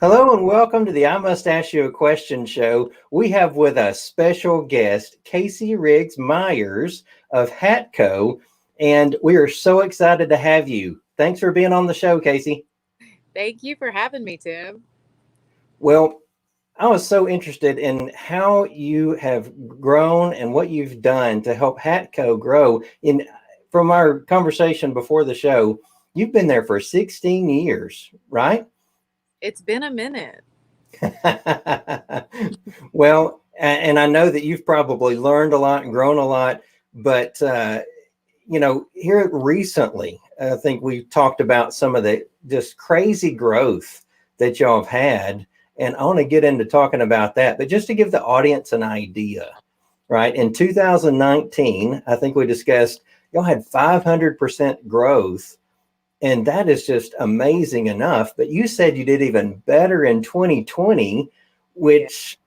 Hello and welcome to the I Must Ask You a Question show. We have with us special guest Kaci Riggs Myers of Hatco, and we are so excited to have you. Thanks for being on the show, Kaci. Thank you for having me, Tim. Well, I was so interested in how you have grown and what you've done to help Hatco grow. In from our conversation before the show, you've been there for 16 years, right? It's been a minute. Well, and I know that you've probably learned a lot and grown a lot, but here recently, I think we talked about some of the just crazy growth that y'all have had, and I want to get into talking about that. But just to give the audience an idea, right? In 2019, I think we discussed y'all had 500% growth, and that is just amazing enough. But you said you did even better in 2020, Yeah. which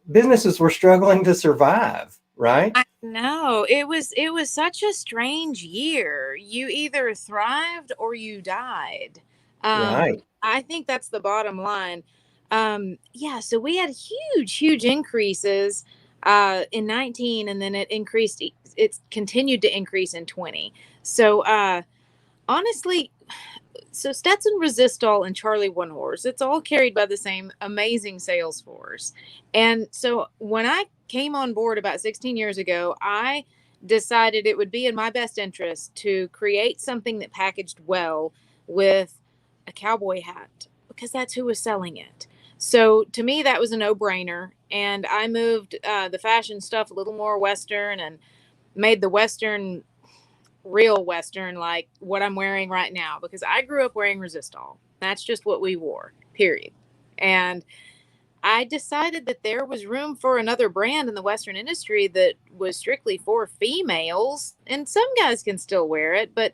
businesses were struggling to survive, right? I know. It was such a strange year. You either thrived or you died. Right, I think that's the bottom line. Yeah, so we had huge increases in 19, and then it's continued to increase in 20. So honestly, so Stetson, Resistol, and Charlie One Horse, it's all carried by the same amazing sales force. And so when I came on board about 16 years ago, I decided it would be in my best interest to create something that packaged well with a cowboy hat because that's who was selling it. So to me, that was a no brainer. And I moved the fashion stuff a little more Western and made the Western real Western, like what I'm wearing right now, because I grew up wearing Resistol. That's just what we wore, period. And I decided that there was room for another brand in the Western industry that was strictly for females. And some guys can still wear it, but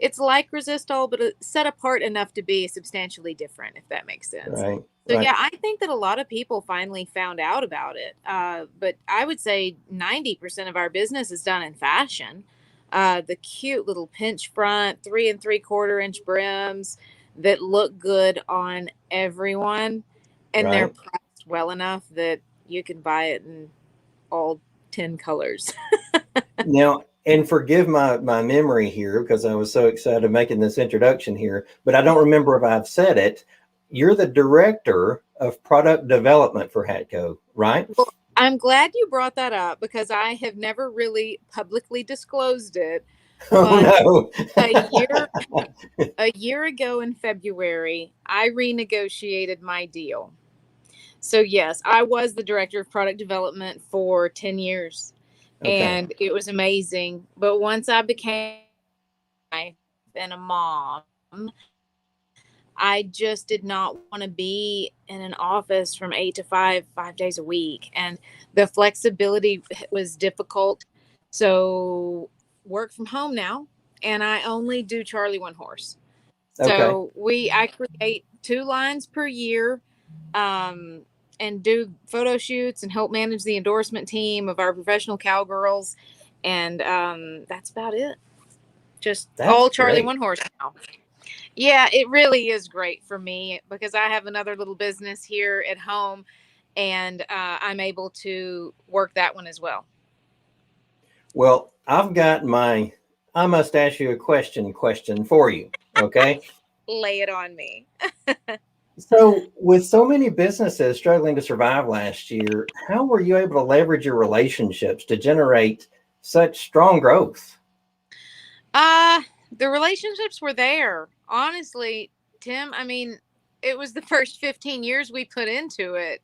it's like Resistol, but set apart enough to be substantially different, if that makes sense. right, So, right. yeah, I think that a lot of people finally found out about it. But I would say 90% of our business is done in fashion. The cute little pinch front, 3 3/4 inch brims that look good on everyone, and they're Right. priced well enough that you can buy it in all 10 colors. Now, and forgive my memory here because I was so excited making this introduction here, but I don't remember if I've said it. You're the director of product development for Hatco, right? Well, I'm glad you brought that up because I have never really publicly disclosed it. But Oh a year no. a year ago in February, I renegotiated my deal. So yes, I was the director of product development for 10 years Okay. and it was amazing. But once I became a wife and a mom, I just did not want to be in an office from 8 to 5, 5 days a week. And the flexibility was difficult. So work from home now. And I only do Charlie One Horse. Okay. So I create 2 lines per year, um, and do photo shoots and help manage the endorsement team of our professional cowgirls. And that's about it. Just That's all Charlie great. One Horse now. Yeah, it really is great for me because I have another little business here at home and I'm able to work that one as well. Well, I've got my I must ask you a question for you. Okay. Lay it on me. So, with so many businesses struggling to survive last year, how were you able to leverage your relationships to generate such strong growth? Uh, the relationships were there. Honestly, Tim, I mean, it was the first 15 years we put into it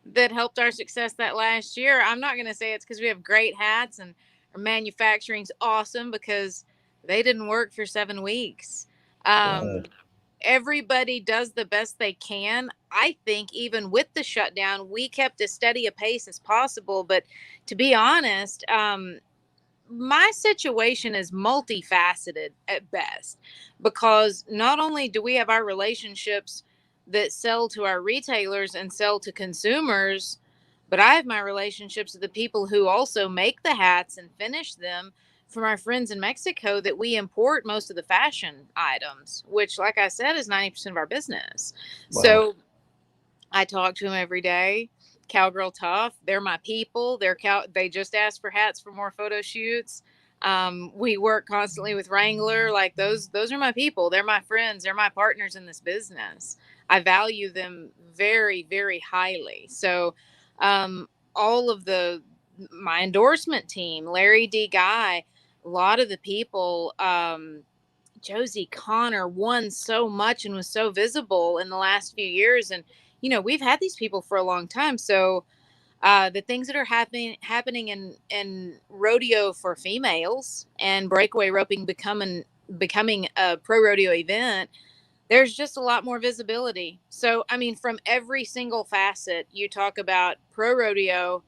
that helped our success that last year. I'm not going to say it's because we have great hats and our manufacturing's awesome because they didn't work for 7 weeks. Um, Right. Everybody does the best they can. I think even with the shutdown, we kept as steady a pace as possible. But to be honest, my situation is multifaceted at best because not only do we have our relationships that sell to our retailers and sell to consumers, but I have my relationships with the people who also make the hats and finish them from our friends in Mexico that we import most of the fashion items, which, like I said, is 90% of our business. Wow. So I talk to them every day. Cowgirl Tough, they're my people. They just asked for hats for more photo shoots. We work constantly with Wrangler. Like those are my people. They're my friends. They're my partners in this business. I value them very, very highly. So, all of my endorsement team, Larry D. Guy, a lot of the people, Josie Connor won so much and was so visible in the last few years. And, we've had these people for a long time. So the things that are happening in rodeo for females and breakaway roping becoming a pro rodeo event, there's just a lot more visibility. So, I mean, from every single facet, you talk about pro rodeo,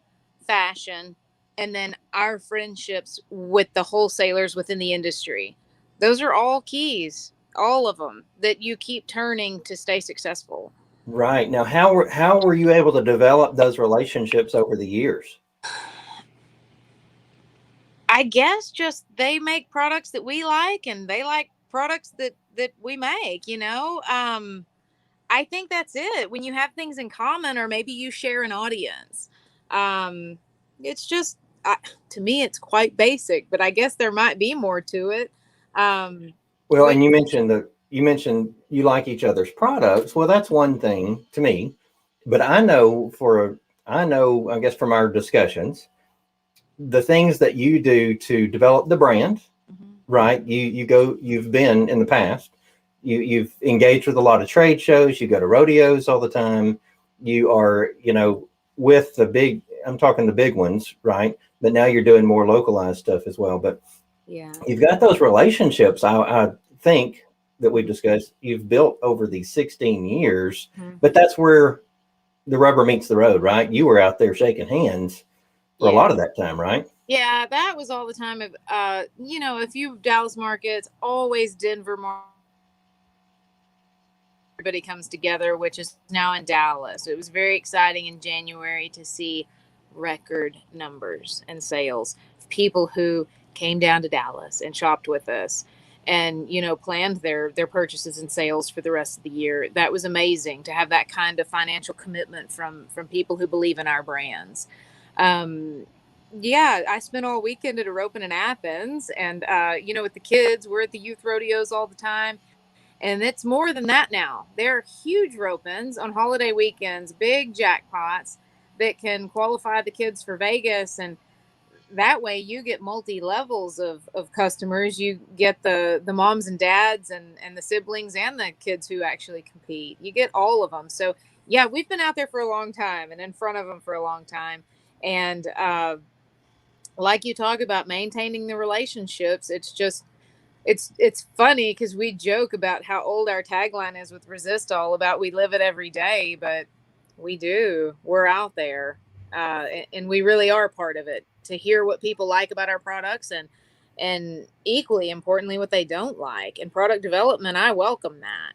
fashion, and then our friendships with the wholesalers within the industry. Those are all keys, all of them that you keep turning to stay successful. Right. Now, how were you able to develop those relationships over the years? I guess just they make products that we like and they like products that we make. I think that's it. When you have things in common, or maybe you share an audience, um, it's just to me, it's quite basic. But I guess there might be more to it. Um, Well, we, and you mentioned you like each other's products. Well, that's one thing to me, but I guess from our discussions, the things that you do to develop the brand, Mhm. right? You've been in the past. You've engaged with a lot of trade shows. You go to rodeos all the time. You are, with I'm talking the big ones, right? But now you're doing more localized stuff as well. But Yeah. you've got those relationships. I think that we've discussed you've built over these 16 years, Mhm. but that's where the rubber meets the road, right? You were out there shaking hands for a Yeah. lot of that time, right? Yeah, that was all the time. Of a few Dallas markets, always Denver market. Everybody comes together, which is now in Dallas. It was very exciting in January to see record numbers and sales. People who came down to Dallas and shopped with us and planned their purchases and sales for the rest of the year. That was amazing to have that kind of financial commitment from people who believe in our brands. Um, yeah, I spent all weekend at a roping in Athens, and with the kids, we're at the youth rodeos all the time. And it's more than that now. There are huge rope-ins on holiday weekends, big jackpots that can qualify the kids for Vegas. And that way you get multi levels of customers. You get the moms and dads and the siblings and the kids who actually compete. You get all of them. So, yeah, we've been out there for a long time and in front of them for a long time. And like you talk about maintaining the relationships, it's funny because we joke about how old our tagline is with Resistol about we live it every day, but we do. We're out there, and we really are part of it. To hear what people like about our products and equally importantly what they don't like, and product development, I welcome that.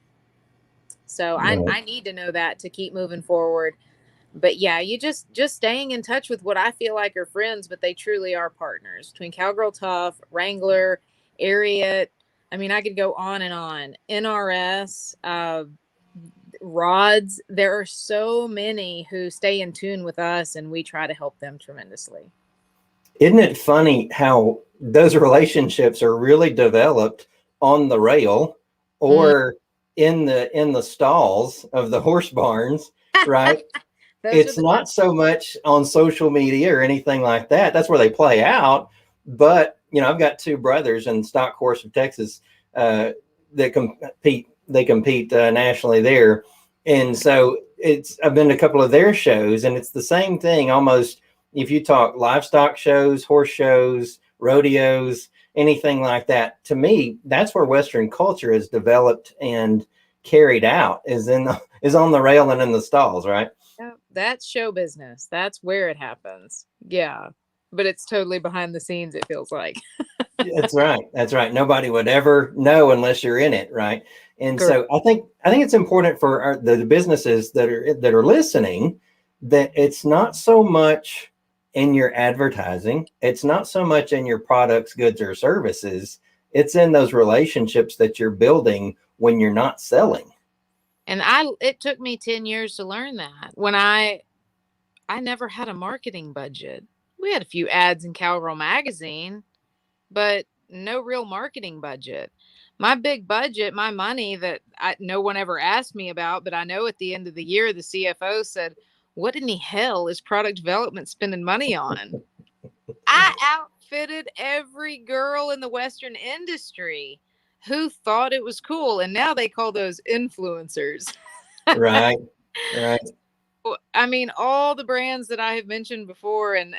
So I need to know that to keep moving forward. But yeah, you just staying in touch with what I feel like are friends, but they truly are partners between Cowgirl Tough, Wrangler, Ariat. I mean, I could go on and on. NRS, Rods. There are so many who stay in tune with us, and we try to help them tremendously. Isn't it funny how those relationships are really developed on the rail Mm. or in the stalls of the horse barns, right? Those are It's the best. not so much on social media or anything like that. That's where they play out. But I've got two brothers in Stock Horse of Texas that compete. They compete nationally there, and so I've been to a couple of their shows, and it's the same thing almost. If you talk livestock shows, horse shows, rodeos, anything like that, to me, that's where Western culture is developed and carried out is on the rail and in the stalls, right? Yeah, that's show business. That's where it happens. Yeah. But it's totally behind the scenes, it feels like. That's right. That's right. Nobody would ever know unless you're in it, right? And Correct. so I think it's important for the businesses that are listening that it's not so much in your advertising, it's not so much in your products, goods, or services. It's in those relationships that you're building when you're not selling. And it took me 10 years to learn that. When I never had a marketing budget. We had a few ads in Cowgirl magazine, but no real marketing budget. My big budget, my money that no one ever asked me about, but I know at the end of the year, the CFO said, "What in the hell is product development spending money on?" I outfitted every girl in the Western industry who thought it was cool. And now they call those influencers. Right. Right. I mean, all the brands that I have mentioned before, and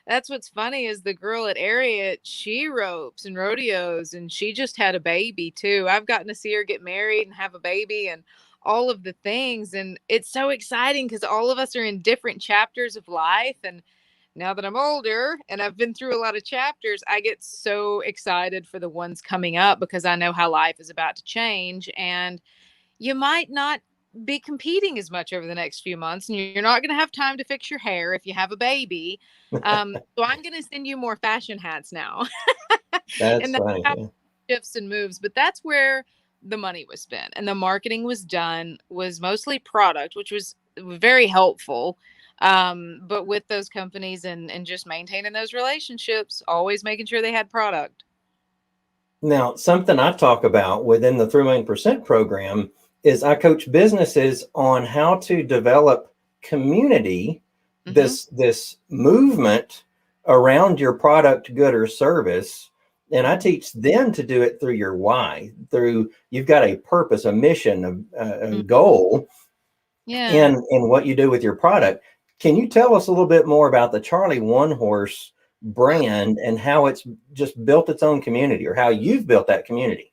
that's what's funny is the girl at Ariat, she ropes and rodeos, and she just had a baby too. I've gotten to see her get married and have a baby, and all of the things, and it's so exciting because all of us are in different chapters of life. And now that I'm older and I've been through a lot of chapters, I get so excited for the ones coming up because I know how life is about to change, and you might not be competing as much over the next few months, and you're not going to have time to fix your hair if you have a baby. So I'm going to send you more fashion hats now. That's And that's funny. how Yeah. shifts and moves, but that's where the money was spent and the marketing was done, was mostly product, which was very helpful. But with those companies and just maintaining those relationships, always making sure they had product. Now, something I talk about within the 3 million% program is I coach businesses on how to develop community, Mm-hmm. this movement around your product, good, or service. And I teach them to do it through your why, through you've got a purpose, a mission, a Mm-hmm. goal Yeah. in what you do with your product. Can you tell us a little bit more about the Charlie One Horse brand and how it's just built its own community, or how you've built that community?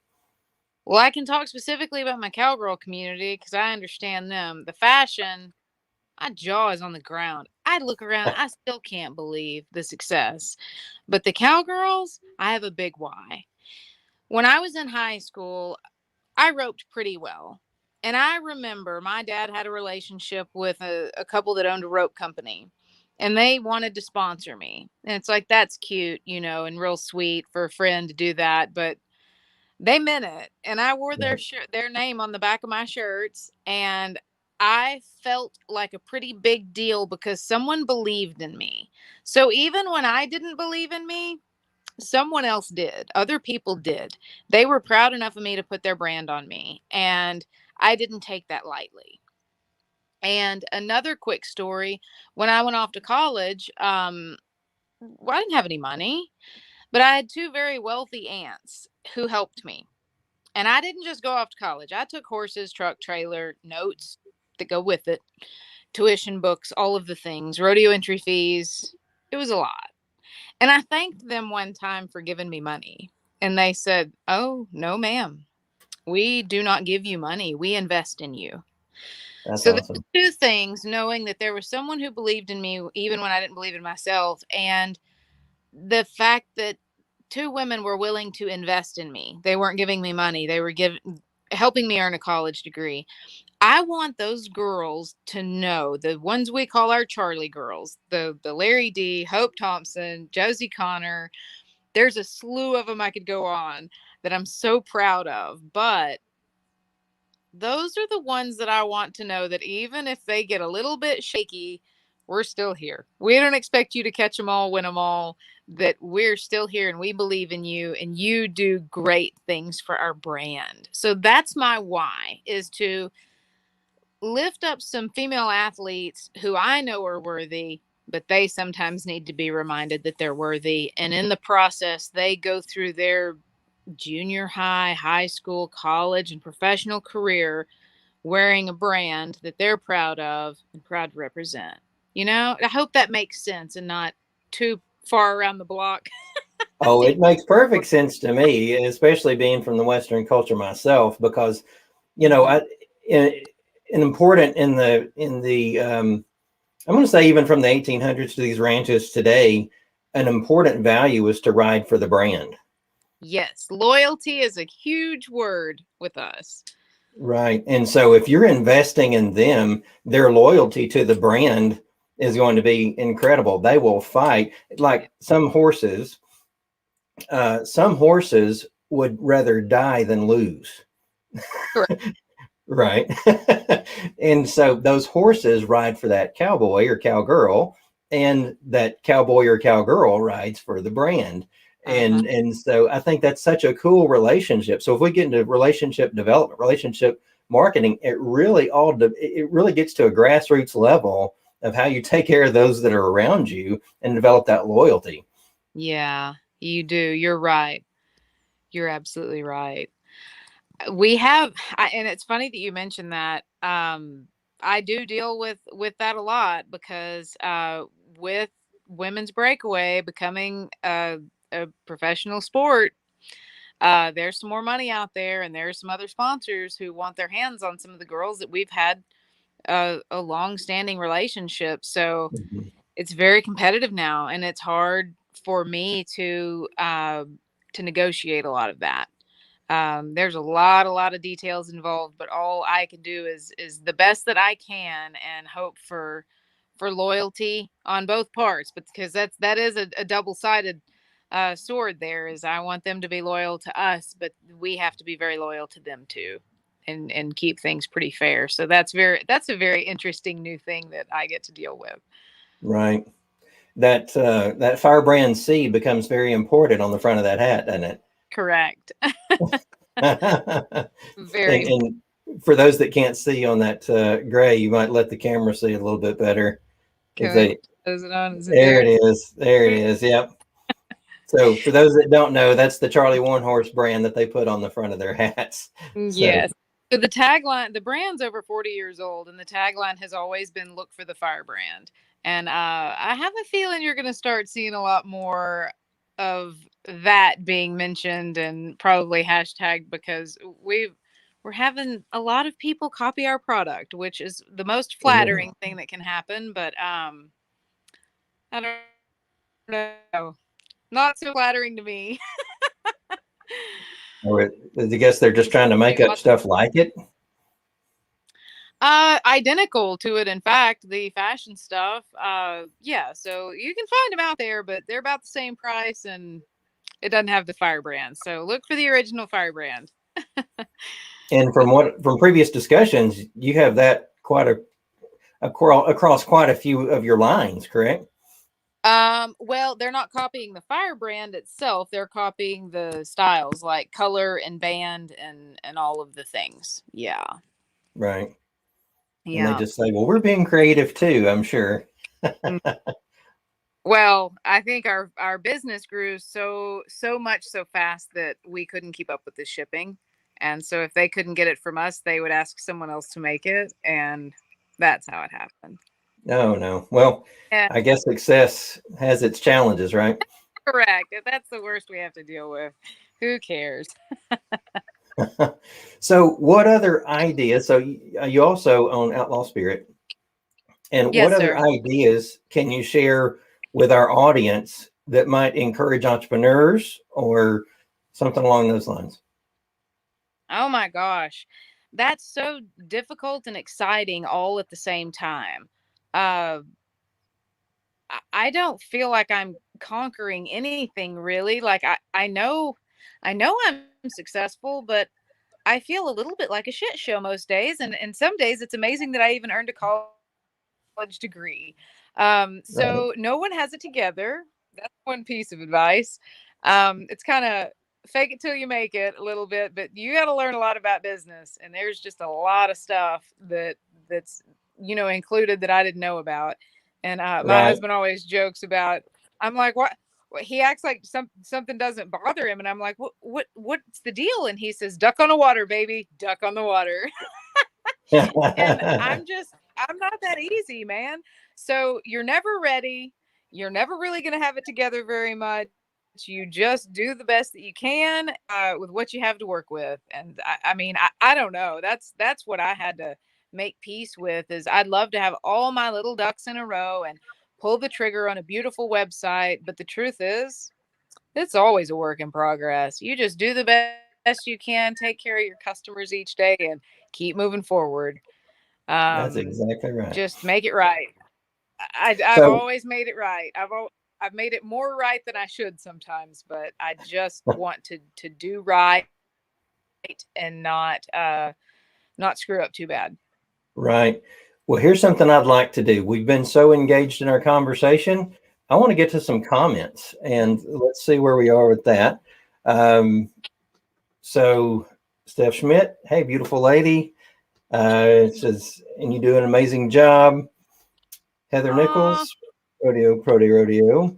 Well, I can talk specifically about my cowgirl community because I understand them. The fashion, my jaw is on the ground. I look around, I still can't believe the success. But the cowgirls, I have a big why. When I was in high school, I roped pretty well. And I remember my dad had a relationship with a couple that owned a rope company. And they wanted to sponsor me. And it's like, that's cute, and real sweet for a friend to do that. But they meant it, and I wore their name on the back of my shirts, and I felt like a pretty big deal because someone believed in me. So even when I didn't believe in me, someone else did. Other people did. They were proud enough of me to put their brand on me, and I didn't take that lightly. And another quick story, when I went off to college, well, I didn't have any money, but I had two very wealthy aunts who helped me. And I didn't just go off to college. I took horses, truck, trailer, notes that go with it, tuition books, all of the things, rodeo entry fees. It was a lot. And I thanked them one time for giving me money. And they said, "Oh, no, ma'am. We do not give you money. We invest in you." That's So there's awesome. two things, knowing that there was someone who believed in me even when I didn't believe in myself, and the fact that two women were willing to invest in me. They weren't giving me money. They were helping me earn a college degree. I want those girls to know, the ones we call our Charlie girls, the Larry D, Hope Thompson, Josie Connor. There's a slew of them I could go on that I'm so proud of, but those are the ones that I want to know that even if they get a little bit shaky, we're still here. We don't expect you to catch them all, win them all, that we're still here and we believe in you and you do great things for our brand. So that's my why, is to lift up some female athletes who I know are worthy, but they sometimes need to be reminded that they're worthy. And in the process, they go through their junior high, high school, college, and professional career wearing a brand that they're proud of and proud to represent. I hope that makes sense and not too far around the block. Oh, it makes perfect sense to me, especially being from the Western culture myself, because Mhm. an important I'm going to say even from the 1800s to these ranches today, an important value is to ride for the brand. Yes, loyalty is a huge word with us. Right. And so if you're investing in them, their loyalty to the brand is going to be incredible. They will fight Yeah. like some horses would rather die than lose. Correct. Right. And so those horses ride for that cowboy or cowgirl, and that cowboy or cowgirl rides for the brand. Uh-huh. And so I think that's such a cool relationship. So if we get into relationship development, relationship marketing, it really gets to a grassroots level of how you take care of those that are around you and develop that loyalty. Yeah, you do. You're right. You're absolutely right. We have, and it's funny that you mentioned that. I do deal with that a lot because with women's breakaway becoming a professional sport, there's some more money out there, and there's some other sponsors who want their hands on some of the girls that we've had a long-standing relationship. So Mhm. it's very competitive now, and it's hard for me to negotiate a lot of that. There's a lot of details involved, but all I can do is the best that I can and hope for loyalty on both parts. But because that is a double sided sword. There is I want them to be loyal to us, but we have to be very loyal to them too, and keep things pretty fair. So that's a very interesting new thing that I get to deal with. Right. That firebrand C becomes very important on the front of that hat, doesn't Correct. it? Very And for those that can't see on that gray, you might let the camera see a little bit better. If can they, Is it on? Is it there there? it is, there it is. Yep. So for those that don't know, that's the Charlie One Horse brand that they put on the front of their hats. So Yes. So the tagline, the brand's over 40 years old, and the tagline has always been "Look for the firebrand." And I have a feeling you're going to start seeing a lot more of that being mentioned and probably hashtag because we're having a lot of people copy our product, which is the most yeah. flattering thing that can happen. But I don't know, not so flattering to me. I guess they're just trying to make up Lots stuff like it. Identical to it. In fact, the fashion stuff. Yeah. So you can find them out there, but they're about the same price, and it doesn't have the firebrand. So look for the original firebrand. And from previous discussions, you have that across quite a few of your lines, correct? Well, they're not copying the firebrand itself. They're copying the styles like color and band and all of the things. Yeah. Right. And they Yeah. just say, "Well, we're being creative too." I'm sure. Mm. Well, I think our business grew so much so fast that we couldn't keep up with the shipping. And so if they couldn't get it from us, they would ask someone else to make it, and that's how it happened. No, no. Well, Yeah, I guess success has its challenges, right? correct. That's the worst we have to deal with. Who cares? So, what other ideas? So, you also own Outlaw Spirit, and what Yes, other sir. ideas can you share with our audience that might encourage entrepreneurs or something along those lines? Oh my gosh. That's so difficult and exciting all at the same time. Uh I don't feel like I'm conquering anything really. Like I know I'm successful, but I feel a little bit like a shit show most days, and some days it's amazing that I even earned a college degree. Right, So no one has it together. That's one piece of advice. It's kind of fake it till you make it a little bit, but you got to learn a lot about business, and there's just a lot of stuff that's included that I didn't know about. And my right. husband always jokes about. I'm like, what? He acts like something doesn't bother him, and I'm like, what's the deal? And he says, "Duck on the water, baby, duck on the water." And I'm not that easy, man. So you're never ready. You're never really going to have it together very much. You just do the best that you can with what you have to work with. And I mean, I don't know. That's what I had to make peace with. Is I'd love to have all my little ducks in a row and pull the trigger on a beautiful website. But the truth is, it's always a work in progress. You just do the best you can, take care of your customers each day, and keep moving forward. That's Um, exactly right. just make it right. I've So, always made it right. I've made it more right than I should sometimes, but I just want to do right and not not screw up too bad. Right. Well, here's something I'd like to do. We've been so engaged in our conversation. I want to get to some comments, and let's see where we are with that. Um, so, Steph Schmidt, hey, beautiful lady. It says, and you do an amazing job. Heather Aw, Nichols, rodeo.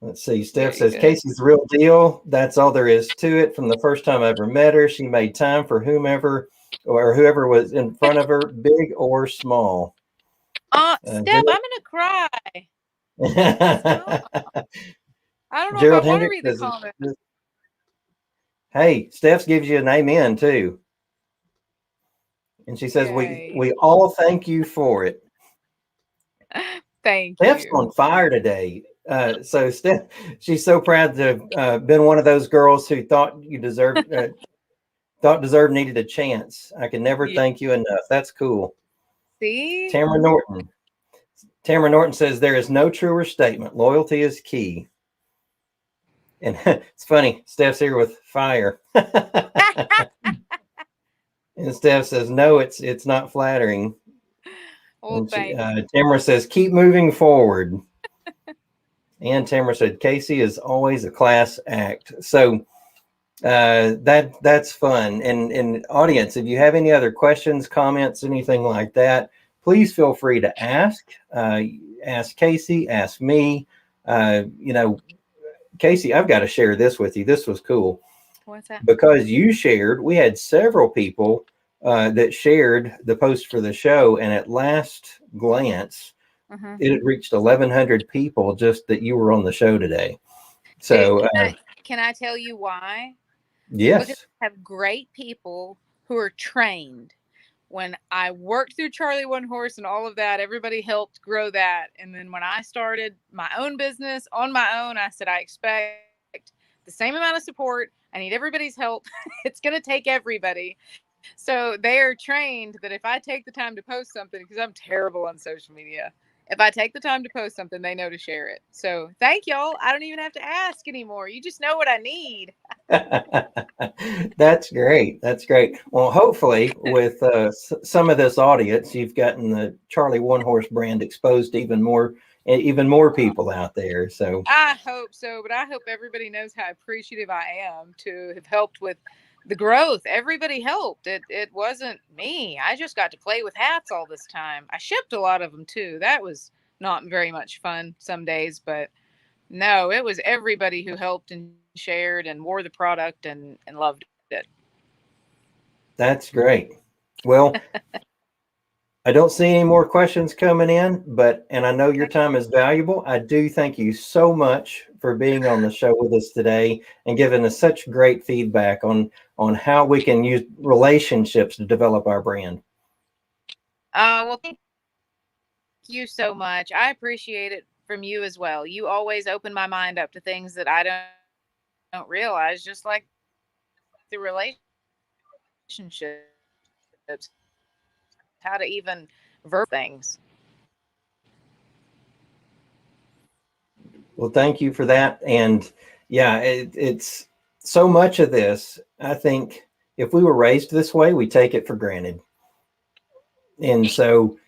Let's see. Steph very says, good. Casey's the real deal. That's all there is to it. From the first time I ever met her, she made time for whomever or whoever was in front of her, big or small. Steph, I'm gonna cry. Stop. I don't know if I Gerald want to Hendricks read the says, comment. hey, Steph gives you an amen too. And she says, Yay. we all thank you for it. Thank Steph's you. on fire today. So Steph, she's so proud to have been one of those girls who thought you deserved needed a chance. I can never Yeah. thank you enough. That's cool. See? Tamara Norton. Tamara Norton says there is no truer statement. Loyalty is key. And it's funny, Steph's here with fire. And Steph says, no, it's not flattering. Well, And thanks. Tamara says, keep moving forward. And Tamara said, Casey is always a class act. So that's fun. And audience, if you have any other questions, comments, anything like that, please feel free to ask. Ask Casey, ask me. Casey, I've got to share this with you. This was cool. What's that? Because you shared, we had several people that shared the post for the show, and at last glance, it had reached 1,100 people just that you were on the show today. So, Can I tell you why? yes. Because I have great people who are trained. When I worked through Charlie One Horse and all of that, everybody helped grow that. And then when I started my own business on my own, I said, I expect the same amount of support. I need everybody's help. It's going to take everybody. So they are trained that if I take the time to post something, because I'm terrible on social media, if I take the time to post something, they know to share it. So thank y'all. I don't even have to ask anymore. You just know what I need. That's great. That's great. Well, hopefully, with some of this audience, you've gotten the Charlie One Horse brand exposed to even more people out there. So I hope so, but I hope everybody knows how appreciative I am to have helped with the growth. Everybody helped. It wasn't me. I just got to play with hats all this time. I shipped a lot of them too. That was not very much fun some days, but no, it was everybody who helped and shared and wore the product and loved it. that's great. Well, I don't see any more questions coming in, and I know your time is valuable. I do thank you so much for being on the show with us today and giving us such great feedback on how we can use relationships to develop our brand. Well, thank you so much. I appreciate it from you as well. You always open my mind up to things that I don't realize, just like the relationships, how to even verb things. Well, thank you for that. And yeah, it's so much of this. I think if we were raised this way, we take it for granted. And so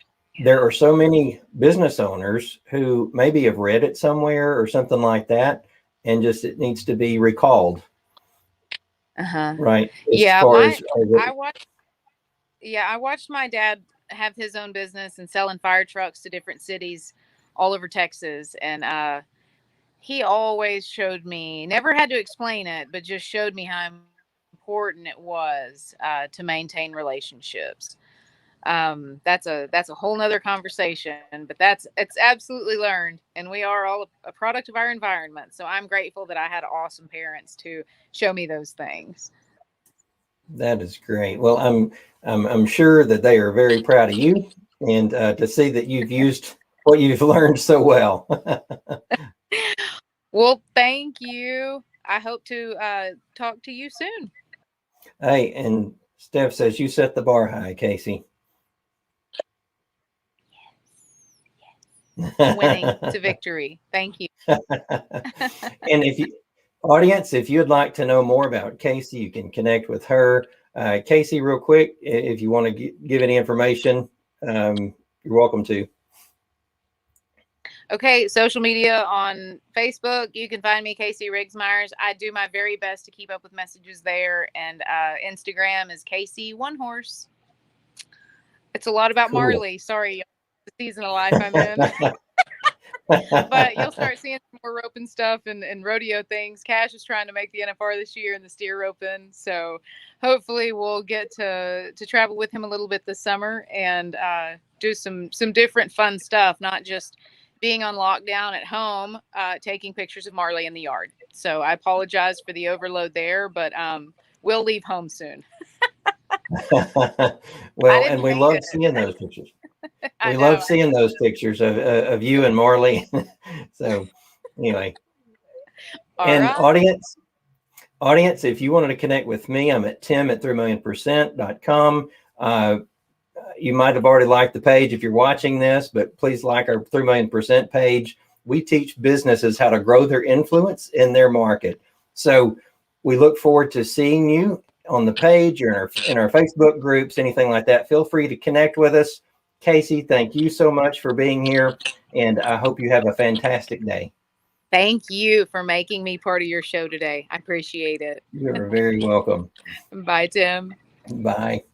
there are so many business owners who maybe have read it somewhere or something like that, and just it needs to be recalled. Right. As Yeah, far as I watched my dad have his own business and selling fire trucks to different cities all over Texas, and he always showed me, never had to explain it, but just showed me how important it was to maintain relationships. That's a whole nother conversation, but it's absolutely learned, and we are all a product of our environment. So I'm grateful that I had awesome parents to show me those things. that is great. Well, I'm sure that they are very proud of you, and to see that you've used what you've learned so well. Well, thank you. I hope to talk to you soon. Hey, and Steph says you set the bar high, Casey. Winning, it's a victory. Thank you. And if you audience, if you'd like to know more about Casey, you can connect with her. Kaci, real quick, if you want to give any information, you're welcome to. Okay, social media on Facebook, you can find me, Kaci Riggs Myers. I do my very best to keep up with messages there, and Instagram is Kaci One Horse. It's a lot about Cool. Marley. Sorry, the season of life I'm in. But you'll start seeing some more roping stuff and rodeo things. Cash is trying to make the NFR this year and the steer roping, so hopefully we'll get to travel with him a little bit this summer and do some different fun stuff, not just being on lockdown at home, taking pictures of Marley in the yard. So I apologize for the overload there, but we'll leave home soon. Well, and we love seeing those pictures. We love seeing those pictures of you and Marley. So anyway, and audience, if you wanted to connect with me, I'm at tim@3millionpercent.com. You might have already liked the page if you're watching this, but please like our 3 million percent page. We teach businesses how to grow their influence in their market. So we look forward to seeing you on the page or in our Facebook groups, anything like that. Feel free to connect with us. Kaci, thank you so much for being here, and I hope you have a fantastic day. Thank you for making me part of your show today. I appreciate it. You're very welcome. Bye, Tim. Bye.